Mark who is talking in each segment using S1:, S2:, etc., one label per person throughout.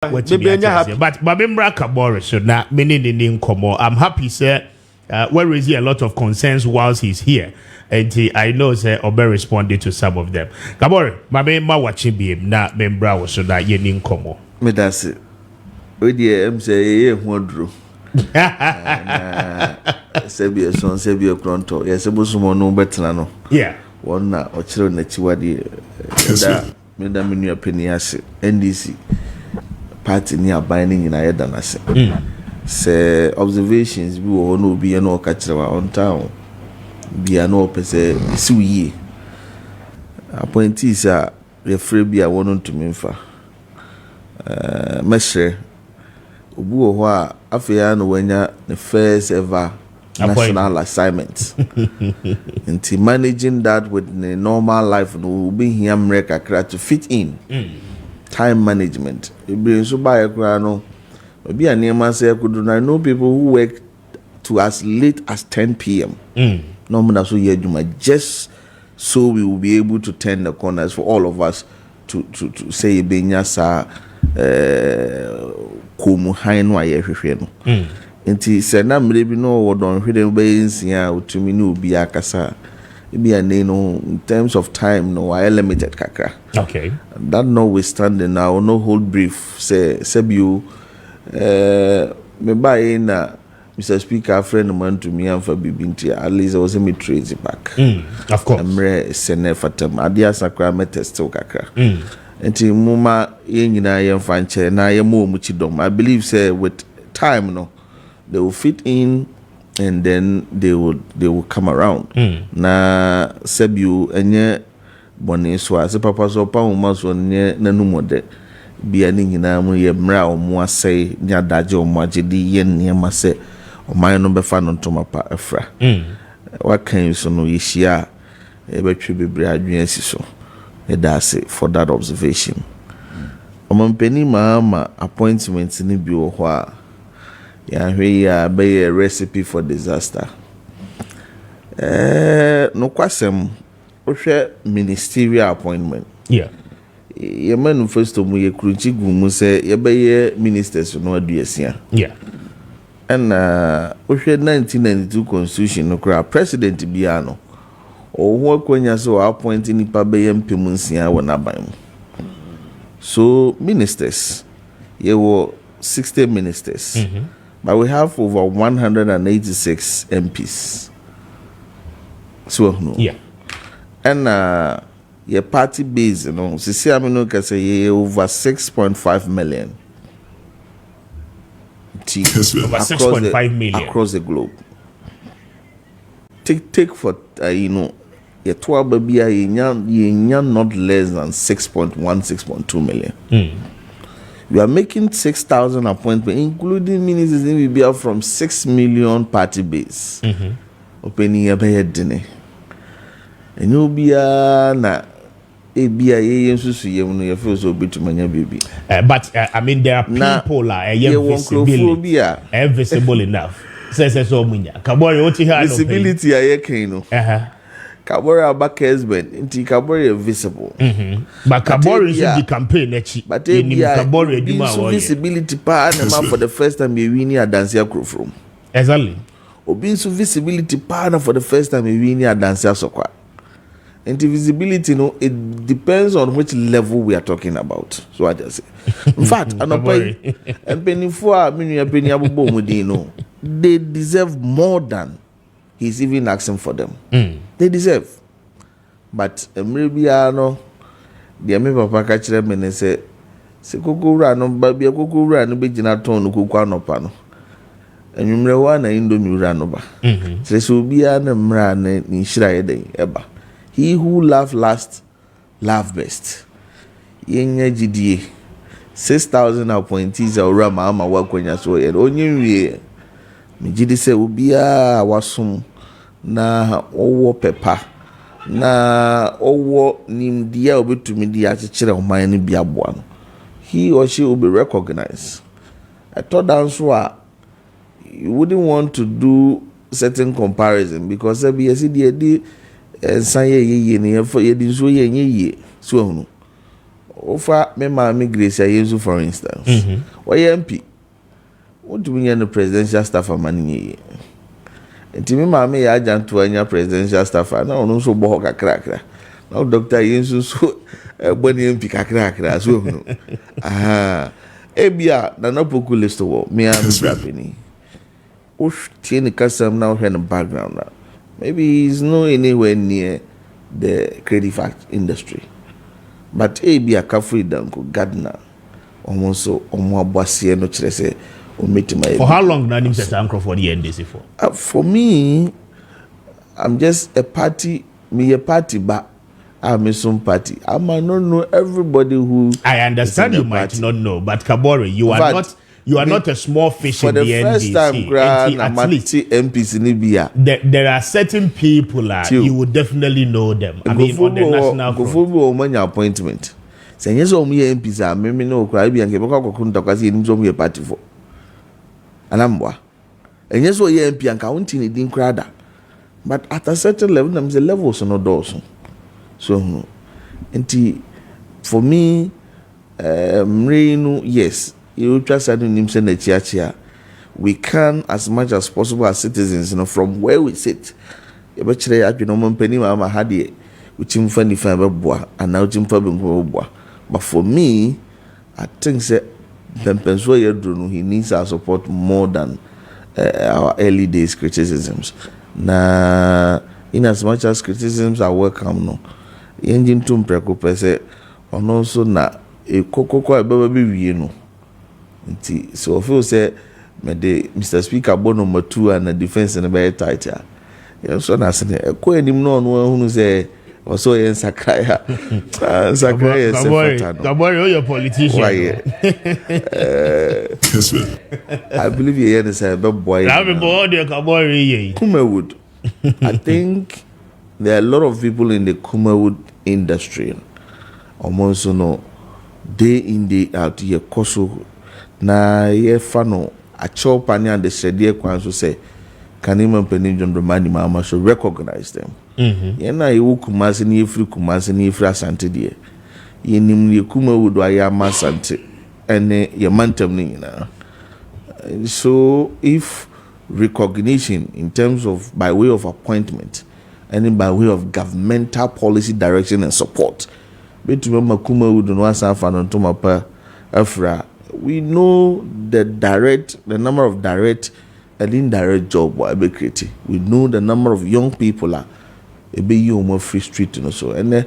S1: But Mahmud Kabore should not meaning in Komo. I'm happy, sir. We're raising a lot of concerns whilst he's here, and I know sir Obe responded to some of them. Kabore, Mahmud watching him na membra was should not yen Komo.
S2: Me that's it. We the say wondro. Sebia son sebia pronto. Yes, ebusumo no betra no.
S1: Yeah.
S2: One na ochiro na chiwade. Me da menu apeni ase NDC. Party ni aban ni na yeda na se. Se observations bi wo no bi e no ka kire on town. Bi no pese si wiye. Appointees a refre bi a wono ntumi mfa. Mesre obu ho a afia no wanya the first ever national assignment. Into managing that with the normal life no be here kakra to fit in. Time management. It brings so by a no. Maybe a near man say I could do. I know people who work to as late as 10 p.m. No matter so you just so we will be able to turn the corners for all of us to say benya sa komu hainu aye hwehwe no. Nti se na mre bi no wo don hwede be nsia otumi ni obi akasa. In terms of time, no, I limited kakra.
S1: Okay.
S2: That notwithstanding, now no hold brief. Say, you, me buy na Mr. Speaker, friend man to me and for bibinti. At least I was me trade back.
S1: Of course.
S2: I'm re sene fatem. Adia sakra me testo kakra. Enti muma yengina yen fanche na yemo muchidom. I believe say with time, no, they will fit in. And then they will come around. Na sebiu enye boni so ase papa so pa uma so ne nanumo de bia ni nyina mu ye mra o mu asai nya daje o mu agedi ye ne ma se o man no be fa no ntoma pa afra. Wa kan so no yihia e betwe bebre adwen asi so. E da se for that observation. O mampeni Mahama appointment ni bi wo ho a ya be a recipe for disaster. No kwasem ohwe ministerial appointment.
S1: Yeah.
S2: Ye manifesto mu ye krunchi gumu se ye be ye ministers no aduasia.
S1: Yeah.
S2: And ohwe 1992 constitution no kra president bia no. O ho akwanya so appoint nipa be ye mpemu nsia wo naban mu. So ministers ye were 60 ministers. But we have over 186 MPs. So no.
S1: Yeah.
S2: And your party base, you know, see, I mean, can say over 6.5 million.
S1: Over 6.5 million
S2: across the globe. Take for you know, your 12 baby, you not less than 6.1, 6.2 million. We are making 6,000 appointments, including ministers in Libya from 6 million party base. Opening a bed dinner. And you'll be na a BIA you feel so bit to my baby.
S1: But I mean, there are people visible enough. Says so munya. Kabore, what you have
S2: visibility, I can. Kabore about Kessben, inti Kabore visible.
S1: But Kabore is the campaign nechi.
S2: But Kabore visibility pa na for the first time we win a dancer crew from.
S1: Exactly.
S2: Obinsu visibility partner for the first time we win a dancer sokwa. And the visibility, no, it depends on which level we are talking about. So I just say. In fact, and penny for they deserve more than he's even asking for them. They deserve. But maybe I know the papa catch them and say, Sekukura no baby, Kukura no big ton, Kukano pano. And you know one Indomie ranoba. So be an mran in Shirade eba. He who laugh last, laugh best. Yenye GDA 6,000 appointees are Mahama work when you saw it. Only me GD say ubia wasum na owo pepa na owo nimdia obetumi dia chire oman ni bia boa no. He or she will be recognized. I thought that so you wouldn't want to do certain comparison because BSC and say ye ni for ye din so ye ye so no Ofa me Maami Grace Ayezu, for instance. Why MP? What do we need the presidential staff of money? And to me, Maami Ajan to any presidential staff, and now no so bohoka cracker. Now Dr. Ayezu so Bonnie MP cracker as well. Aha. Ebia, na no poku list of me and Rapini. Ush, Tieni Kasam now in the background now. Maybe he's not anywhere near the creative act industry. But Ebia Kafri Danko Gardner almost so Omwabasia no Chese or meet my.
S1: For how long now Mr. Uncle for the NDC for?
S2: For me, I'm just a party, me a party, but I'm a some party. I might not know everybody who.
S1: I understand you might not know, but Kabore, you are not a small fish in the NDC.
S2: For the first time, at least MPs in Libya.
S1: There are certain people you would definitely know them. I mean, on the national front.
S2: Go for appointment. Say yes, all me MPs are me no cry be and Kebaka Kunta because he didn't a party for. And I'm and yes, all MP and counting it didn't cry. But at a certain level, there's a level so no doors. So, for me, yes, you just said in himself the chia. We can, as much as possible, as citizens, from where we sit. But for me, I think that he needs our support more than our early days criticisms. Now, in as much as criticisms are welcome, no. Engine to preocupa say on also na e kokoko ebebi wie no nti so feel say me de Mr. Speaker bo number 2 and the defense in very tight ya so na say e ko enim no no hunu say also yen sakraya sakraya se fatano
S1: Kabore your politician
S2: I believe you yen say be boy
S1: na be boy de Kabore ye
S2: Kumawood. I think there are a lot of people in the Kumawood industry. Almost no day in day out here koso na ye fano a chop and the shedie kwan so say can even penny John Romani Mahama should recognize them. Yena you Kumasi ni free Kumasi ni free asante die. Ye nimni Kumawood wa ya masante ene ye mantem ni na. So if recognition in terms of by way of appointment and by way of governmental policy direction and support. We know the number of direct and indirect job will be created. We know the number of young people are be you free street so and then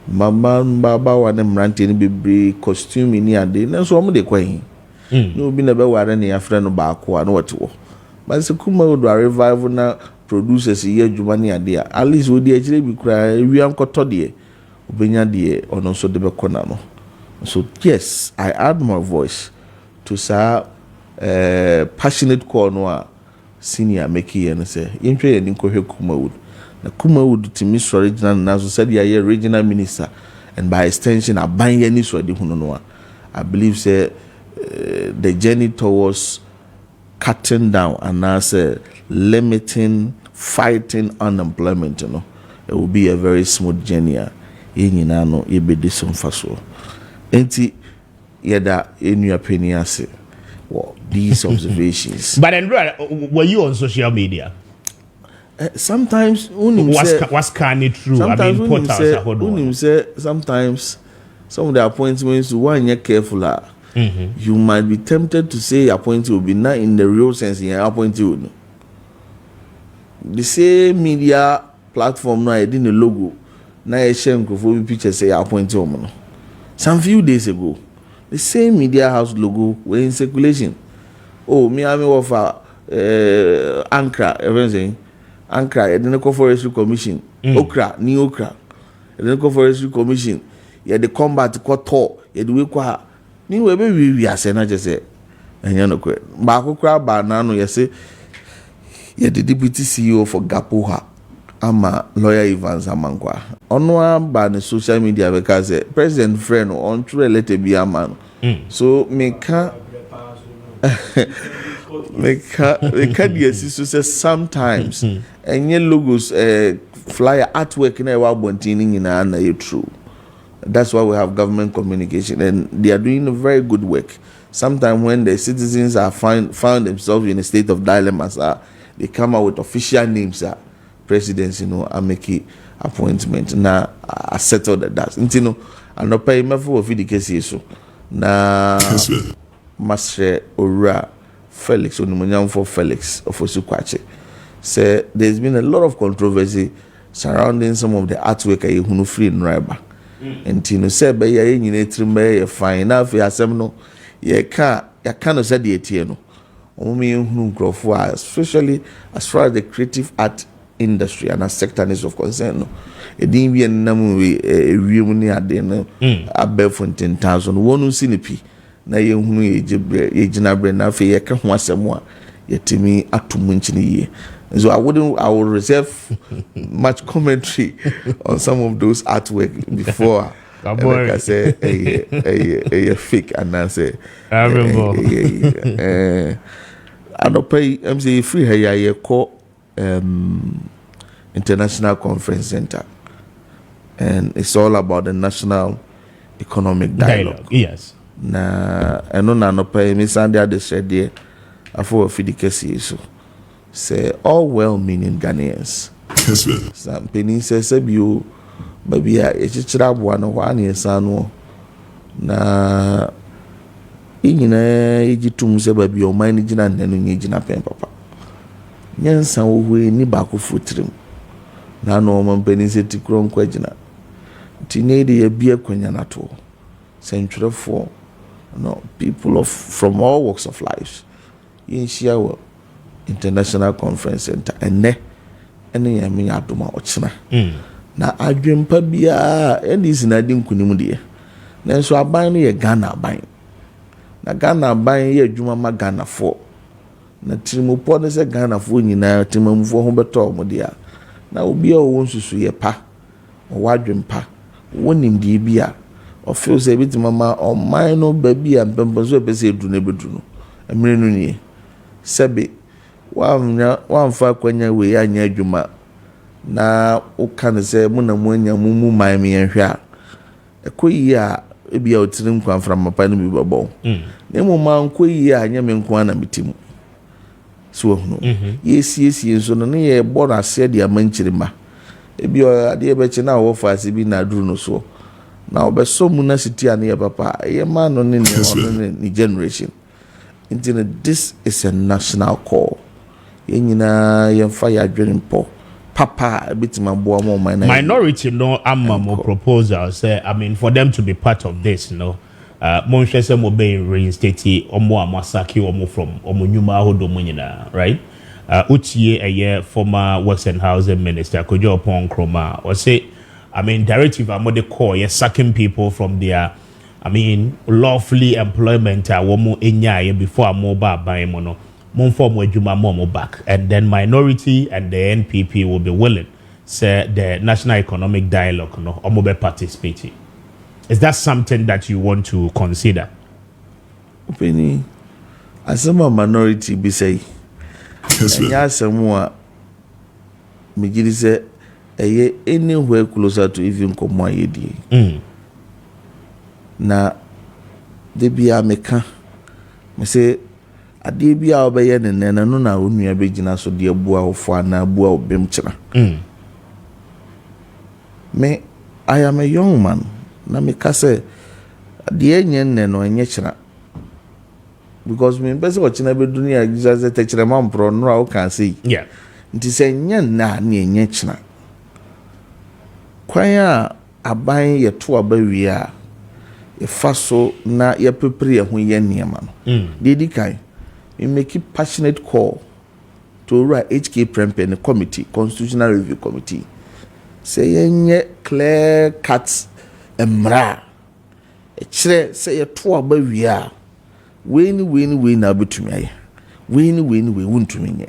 S2: mama baba wa them ranting be costume in here and so I'm de kwai. No be never wear any after no back or no what. But the Kumawood revival now producers here Jumani idea. At least we actually be cry we am kotodie obenya die ono so de bekona no. So yes, I add my voice to say passionate call no senior make here and say yentwe ye nko hwe Kumawood. Na Kumawood to Miss Original na so said ye regional minister and by extension aban ye ni so de hunu no. I believe say the journey towards cutting down and also limiting, fighting unemployment, it will be a very smooth journey. No, you be this one for so. Enti, yada in your opinion, say, well, these observations.
S1: But Andrea, were you on social media?
S2: Sometimes,
S1: what's kind of true? I mean,
S2: sometimes some of the appointments, one you're careful. You might be tempted to say appointee will be not in the real sense in appointee will no. The same media platform now did the logo now a shame for picture say appointee no. Some few days ago, the same media house logo were in circulation. Oh, me offer Ankara, everything. Ankara, the Forestry Commission, Okra, New Okra, the Forestry Commission. Yeah, the combat koto, yeah, the week ni we be we ase na jese enya no kwe ba kokra ba na no yese ye the deputy CEO for Gapoha ama lawyer Evans Amankwa ono ba the social media because president friend on true letter be man so make yes so say sometimes enye logos flyer artwork na e wa bontini nyina na e true That's why we have government communication, and they are doing a very good work. Sometimes when the citizens are found themselves in a state of dilemma, they come out with official names, presidents, and make it appointment. Now, I settle the dust. And no pay me for the case so. Na Master Ora Felix Onimunyam for Felix of Osukwache. Say there's been a lot of controversy surrounding some of the artwork I hunu free in Raiba. And Tino said, "By ye trimbe fine enough, ya semno, ye can't say the etieno. Only who grow for, especially as far as the creative art industry and a sector is of concern. A Indian namu remuni adeno a Belfontaine thousand one who sinipi. Na ye hunu ye jinabre na fe ye can once more yet to me at 2 months in a year. So I will reserve much commentary on some of those artwork before I say a fake and I say
S1: I remember.
S2: I don't pay MC free here you call International Conference Center, and it's all about the national economic dialogue.
S1: Yes.
S2: Na no pay me Sunday they said there after feed the case so. Say all well-meaning Ghanaians.
S3: Kessben.
S2: Some penny says you, baby, a chichra buano one sano. Na ijitum se baby o mine jina nenu jina pen papa. Nyansa we ni baku futrim. Na no man penny se tikron kwajina. Tinede ye bia kwanya na to. Century 4. No people from all walks of life. In share International Conference Center ene yami adoma ochina na adwempa bia eni sinadi nkunimu de nanso aban no ye Ghana aban na Ghana aban ye adwuma ma Ghana fo na tirimupo ne se Ghana fo nyina timamfo ho beto mo de na obi a wo nsusu ye pa o wadwempa wonim de bia o feel say bitima ma o man no ba bia mpempo so pese edu na bedu no amire no nie sebe wamfa kwanya we anya adwuma na ukane se mu na mu anya mu maimi enhwe a ekoyi a ebia otirim kwan from mapa no bi babo na mu ma nkoyi a anya me nkwan na metimu so hunu yesi so no ye boro ase de amanchirima ebia ade ebeche na wo fa ase bi na duru no so na obeso mu na siti ane papa ye ma no ne ni generation until this is a national call. Yenina yemfa ya dwenpo papa bitima boa mo
S1: minority no amamo proposal say I mean for them to be part of this mo nhwese mo be reinstate omo amasaki omo from omo nyuma hodo mo nyina right utie eye former works and housing minister Kojo Opon Kroma or say I mean directive amode call ye sacking people from their I mean lawfully employment womo enya before mo ba ban mo no Monform Wejuma Momo back, and then minority and the NPP will be willing, say the National Economic Dialogue, Omobe participating. Is that something that you want to consider?
S2: Opini, as a minority be say, yes, more Mijiri say, anywhere closer to even Komwa na de bia meka me say ade bia obeye ne no na onua begina so de abua ofo ana abua obem kira me I am a young man na me ka say ade enye ne no enye kira because me bese o kina be dunia Jesus te kira man pro no a o kan say
S1: yeah
S2: nti say enye na enye kira kwanya aban ye to abawi a faso na ya prepare ho ye niema no dedi kai we make a passionate call to write HK Prempe committee constitutional review committee say yenye clear cuts emra e kire say ye to aba wi a we na betumi aye we wuntumi nye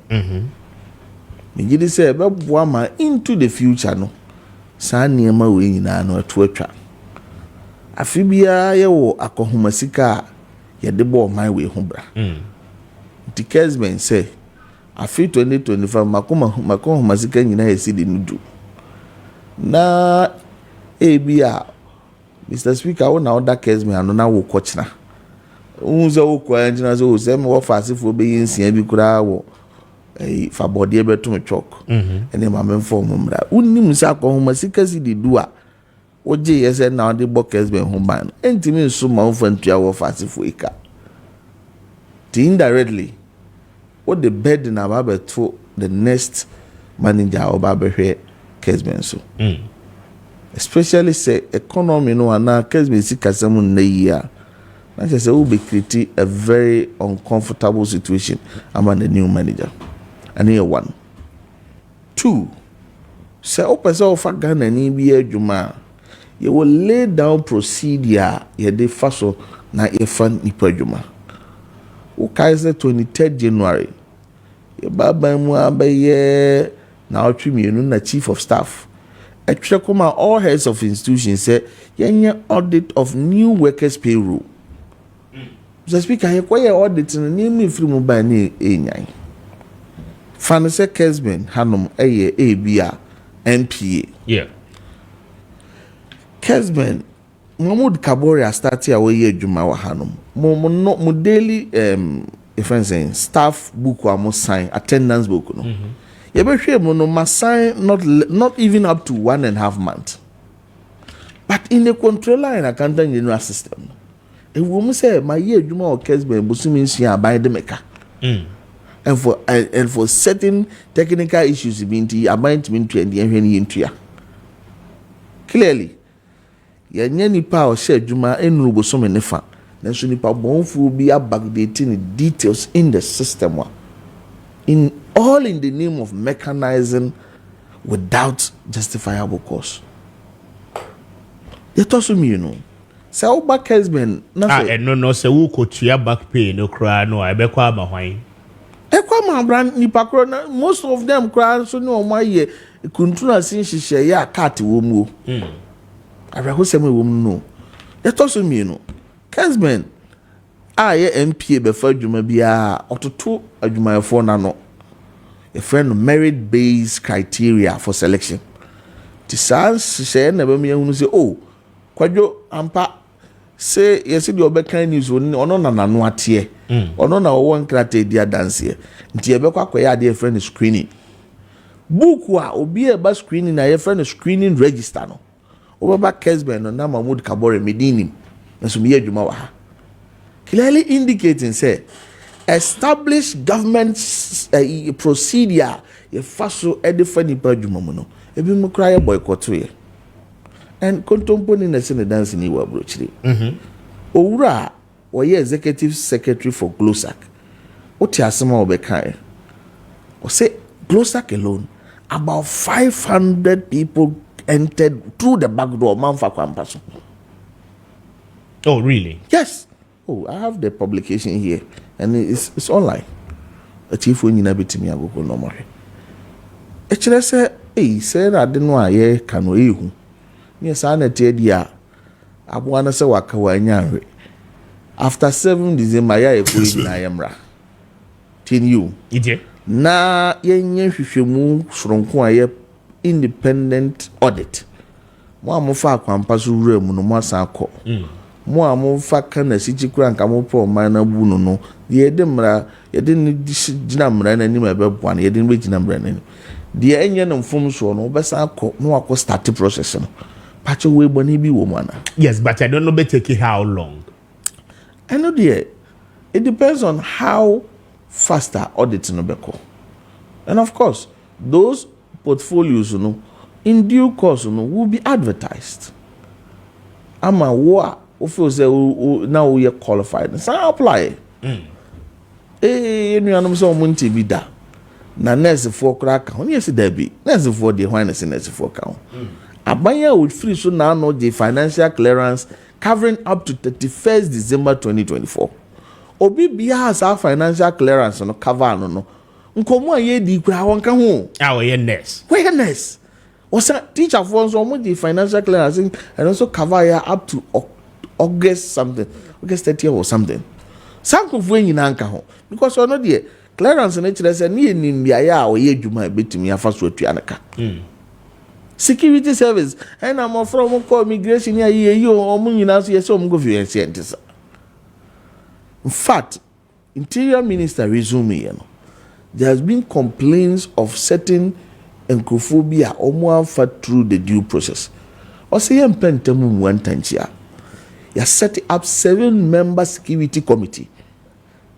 S2: me gidi say be boa ma into the future no sa niema we nyina no ato atwa afibia ye wo akohomasika ye de bo man we ho bra the Kessben say afi 2025 makohomasika nyina ye si de nudu na ebia Mr. Speaker, when now that Kessben and now will coach na. Unza uko engineer so say me wo fast for be nsia bi kura wo fa body e beto me chok. Ene ma me form mra. Unnim sa ko ho masika si di do a. Oje yes na de bo Kessben ho ban. Entimi nso ma wo fantua wo fast for ika. Indirectly what the burden about to the next manager or Babahwe Kessben so. Especially say economy no na Kessben si kasam na year. Na say will be create a very uncomfortable situation among the new manager. And here one. Two, say opese of Ghana ni bi adwuma. You will lay down procedure ye de faso na efan nipa adwuma. O Kaiser 23rd January. Ye baba mu abaye na otwemienu na chief of staff. Etwe koma all heads of institutions say yenye audit of new workers payroll. The speaker he kwaye audit na name free mu ba na enyan. Fan say Kessben hanom eye ebia MPA.
S1: Yeah.
S2: Kessben Mahmud Kabore started away adwuma wa hanom. Mo daily if I'm saying staff book wa mo sign attendance book no. You be sure mo no ma sign not even up to 1.5 months. But in the controller and accountant general system. E wo mo say my year adwuma o Kessben bosumi nsia aban de meka. And for certain technical issues being aban to into and ehwe ntua. Clearly yanya nipa o hye adwuma enuru bosome nefa. Nanso nipa bonfu bi abagdating details in the system in all in the name of mechanizing without justifiable cause. They told me, you know, say oba Kessben na say
S1: no say wo kotua back pay no kra no I be kwa ma hwan.
S2: Ekwa ma brand nipa kro na most of them kra so no ma ye kuntuna sin hihye ya cat wo mu. Ara ho sem wo mu no. They told me, you know, Kessben ye MPA be fa adwuma bia ototo adwumayefo na no. A friend merit based criteria for selection. The sans say na be me hunu say oh kwadwo ampa say yes the obeka news ono na nano ate ono na wo nkrate dia dance nti e be kwa ya de friend screening book wa obi e ba screening na ye friend screening register no obaba Kessben no na Mahmud Kabore medinim na so me adwuma wa ha clearly indicating say establish government procedure ye faso edify nipa adwuma mu no ebi mu kra ye boycott ye and contemporary na se dance ni wa brochire owura oye executive secretary for Glosac oti asema obeka o say Glosac alone about 500 people entered through the back door manfa kwampa so.
S1: Oh really?
S2: Yes. Oh, I have the publication here and it's online. A chief when you na betimi agoko no more. E kire se say na de no aye kanu ehu. Ni sa na tie dia aboa na se waka wanya hwe. After 7 December ya e ko na yemra. Tin you.
S1: Ije.
S2: Na yenye hwehwemu soronko aye independent audit. Mo amofa akwampa so wura mu no mo asan akọ. Mo amofa kana sichikura nka mo pro man na bu no ye de mra ye de ni gina mra na ni ma be boa na ye de be gina mra na ni de enye no mfom so no be san akọ no akọ start process no pacho we boni bi wo mana.
S1: Yes, but I don't know be take how long.
S2: I know there it depends on how faster audit no be call. And of course those portfolios no in due course no will be advertised. Ama wo feel say now we are qualified so apply nuanom so omunti bi da na nurse for crack on yes there be nurse for the whiness nurse for ka abanya would free so now no the financial clearance covering up to 31st December 2024 obi bia has our financial clearance no cover no nkomo aye di kura won ka ho
S1: we nurse
S2: was a teacher for so the financial clearance and also cover ya up to August 30th or something. Sanko fu nyina nka ho because ono de clearance na kire se na enim bia ya o ye dwuma betumi afa so atua naka. security service and I'm from immigration here you or yes go for in fact interior minister resume you know there has been complaints of certain encophobia almost through the due process or say pentamu one tanchia you set up 7-member security committee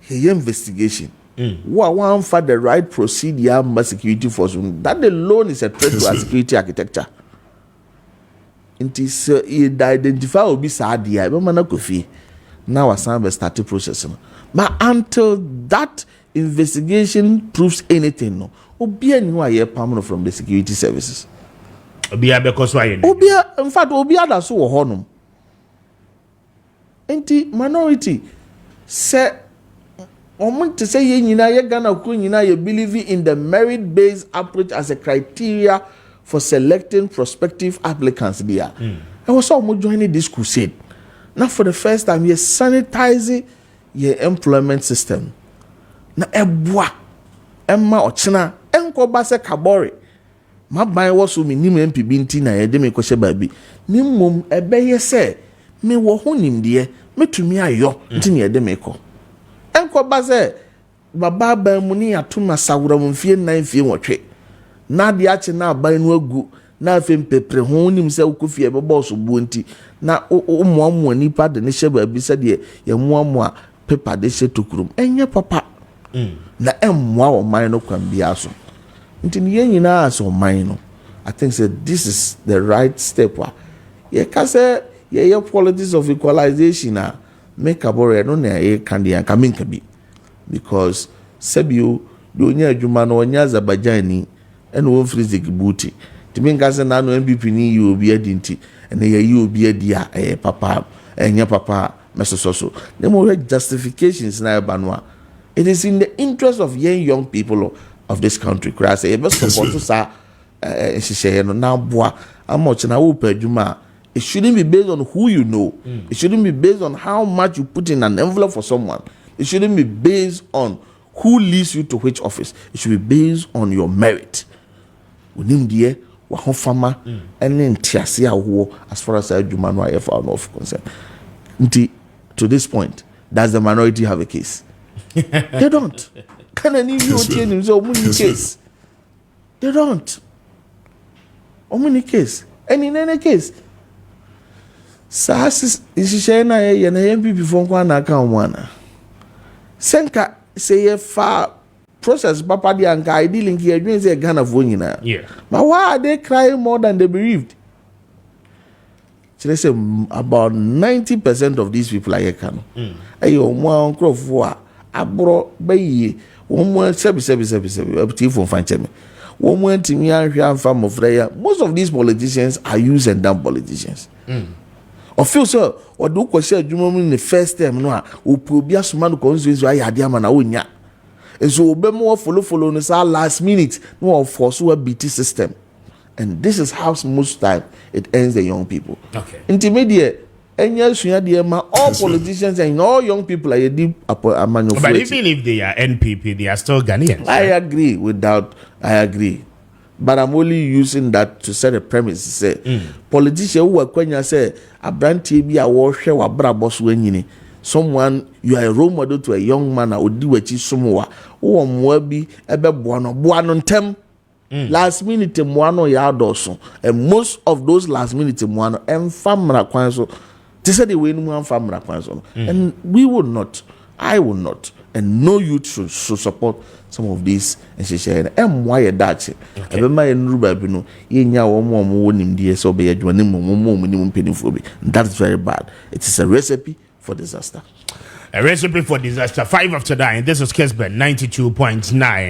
S2: here investigation one for the right procedure security force that alone is a threat to our security architecture. It is identify will be sad here now a some started processing but until that investigation proves anything no obi anyone here permanent from the security services
S1: obi because why
S2: obi in fact obi ada so honum enti minority say to say ye Ghana ku nyina ye believe in the merit based approach as a criteria for selecting prospective applicants there. I was almost joining this crusade. Now for the first time you sanitize your employment system. Na ebwa emma ochina enko ba se Kabore. Ma ban wo so minim MPB nti na ye de me kwhye baabi. Ni mom ebe ye se me wo honim de metumi ayo nti na ye de me ko. Enko baze baba ba mu ni atuma sawura mu fie nan fie wotwe na de ache na ban no agu na afem pepre ho nim se ukofie be boss bu nti na omoamoa nipa de ne hye ba bi se de ye moamoa paper de hye tokurum enye papa na emmoa o man no kwan bia so nti ne nyina aso man no I think say this is the right step ye ka se ye politics of equalization make Kabore no na e kan dia ka minka bi because sebio do nya adwuma no nya Azerbaijan ni ene won freeze Djibouti timi nka se na no MPP ni yi obi adinti ene ye yi obi adia papa enya papa mesososo the more justifications na ba no it is in the interest of young people of this country cry say e be support sa share no na boa amoch na wo pa adwuma. It shouldn't be based on who you know. It shouldn't be based on how much you put in an envelope for someone. It shouldn't be based on who leads you to which office. It should be based on your merit. Within the farmer and then as far as I do manual of concern. To this point, does the minority have a case? They don't. Can any of you case? They don't. How many case? And in any case, Sas is na ye na MPP for kwa na aka omwana senka say ye fa process papa di anka ideal link ye adwen say Ghana for nyina but why are they crying more than they bereaved? Say about 90% of these people are here kan ayo mo ankrofo a abro bayi wo mo sebi abtifo fancheme wo mo antimi anhwe amfa mofreya. Most of these politicians are used and done politicians. Or feel so or do kwese adwuma in the first time no a opobia soma no constituency ayade ama na onya so obemo follow no say last minute no force a BT system, and this is how most time it ends the young people.
S1: Okay,
S2: intermediate enya suya de ma all politicians and all young people are deep amanyo.
S1: But even if they are NPP, they are still Ghanaians.
S2: I agree I agree. But I'm only using that to set a premise. Say, politician who are kwenya say abranti bi a wo hwe wa bra boss wenyini. Someone you are a role model to a young man odi wachi somoa. Wo moa bi ebe boa no ntem. Last minute moano ya adoso. And most of those last minute moano emfamra kwan so. They say the way no emfamra kwan so. And we will not. I will not. And no youth should support some of these and she share and why that everybody in Ruba Bino nya wo nimdie so be adwane mo penny for me. That's very bad. It is a recipe for disaster.
S1: A recipe for disaster. 5 after 9. This is Kessben 92.9.